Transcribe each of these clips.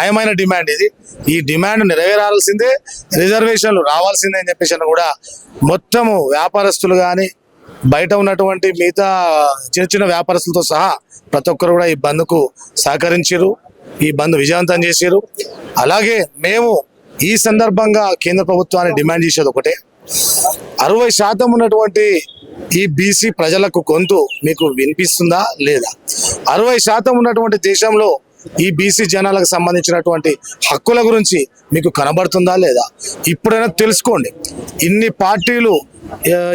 న్యాయమైన డిమాండ్ ఇది. ఈ డిమాండ్ నెరవేరాల్సిందే, రిజర్వేషన్లు రావాల్సిందే అని చెప్పేసి కూడా మొత్తము వ్యాపారస్తులు కానీ బయట ఉన్నటువంటి మిగతా చిన్న చిన్న వ్యాపారస్తులతో సహా ప్రతి ఒక్కరు కూడా ఈ బంద్కు సహకరించారు, ఈ బంద్ విజయవంతం చేశారు. అలాగే మేము ఈ సందర్భంగా కేంద్ర ప్రభుత్వాన్ని డిమాండ్ చేసేది ఒకటే, 60% ఉన్నటువంటి ఈ బీసీ ప్రజలకు గొంతు మీకు వినిపిస్తుందా లేదా? 60% ఉన్నటువంటి దేశంలో ఈ బీసీ జనాలకు సంబంధించినటువంటి హక్కుల గురించి మీకు కనబడుతుందా లేదా? ఇప్పుడైనా తెలుసుకోండి. ఇన్ని పార్టీలు,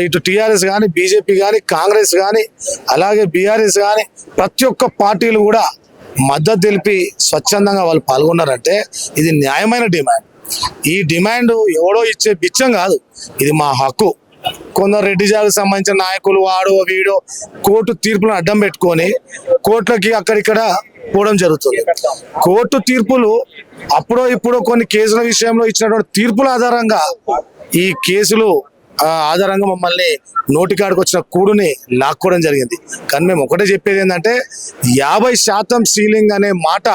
ఇటు టీఆర్ఎస్ కానీ, బీజేపీ కానీ, కాంగ్రెస్ కానీ, అలాగే బీఆర్ఎస్ కానీ, ప్రతి ఒక్క పార్టీలు కూడా మద్దతు తెలిపి స్వచ్ఛందంగా వాళ్ళు పాల్గొన్నారంటే ఇది న్యాయమైన డిమాండ్. ఈ డిమాండ్ ఎవడో ఇచ్చే బిచ్చం కాదు, ఇది మా హక్కు. కొందరు రెడ్డి జాతికి సంబంధించిన నాయకులు వాడో వీడో కోర్టు తీర్పులను అడ్డం పెట్టుకొని కోర్టులకి అక్కడిక్కడ పోవడం జరుగుతుంది. కోర్టు తీర్పులు అప్పుడో ఇప్పుడో కొన్ని కేసుల విషయంలో ఇచ్చినటువంటి తీర్పుల ఆధారంగా ఈ కేసులు ఆధారంగా మమ్మల్ని నోటికాడికి వచ్చిన కూడుని లాక్కోవడం జరిగింది. కానీ మేము ఒకటే చెప్పేది ఏంటంటే 50% సీలింగ్ అనే మాట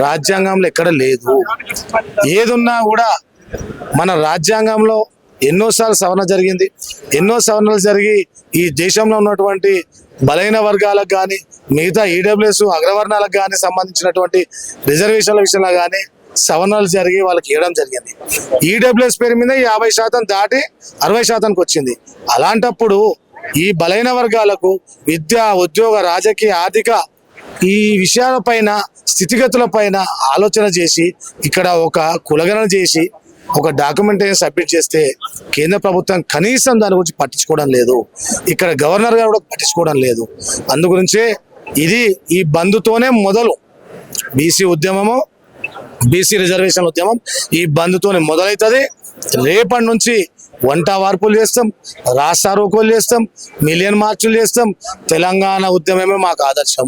రాజ్యాంగంలో ఎక్కడ లేదు. ఏదున్నా కూడా మన రాజ్యాంగంలో ఎన్నోసార్లు సవరణ జరిగింది, ఎన్నో సవరణలు జరిగి ఈ దేశంలో ఉన్నటువంటి బలహీన వర్గాలకు కానీ, మిగతా ఈడబ్ల్యూఎస్ అగ్రవర్ణాలకు కానీ సంబంధించినటువంటి రిజర్వేషన్ల విషయంలో కానీ సవరణలు జరిగి వాళ్ళకి ఇవ్వడం జరిగింది. ఈడబ్ల్యూఎస్ పేరు మీద 50% దాటి 60%కి వచ్చింది. అలాంటప్పుడు ఈ బలహీన వర్గాలకు విద్య, ఉద్యోగ, రాజకీయ, ఆర్థిక ఈ విషయాలపైన, స్థితిగతులపైన ఆలోచన చేసి ఇక్కడ ఒక కులగణన చేసి ఒక డాక్యుమెంటేషన్ సబ్మిట్ చేస్తే కేంద్ర ప్రభుత్వం కనీసం దాని గురించి పట్టించుకోవడం లేదు. ఇక్కడ గవర్నర్ గారు కూడా పట్టించుకోవడం లేదు. అందుగురించే ఇది ఈ బంద్తోనే మొదలు. బీసీ ఉద్యమము, బీసీ రిజర్వేషన్ ఉద్యమం ఈ బంద్తోనే మొదలవుతుంది. రేపటి నుంచి వంట వార్పులు చేస్తాం, రాస్తారోకోలు చేస్తాం, మిలియన్ మార్చులు చేస్తాం. తెలంగాణ ఉద్యమమే మాకు ఆదర్శము.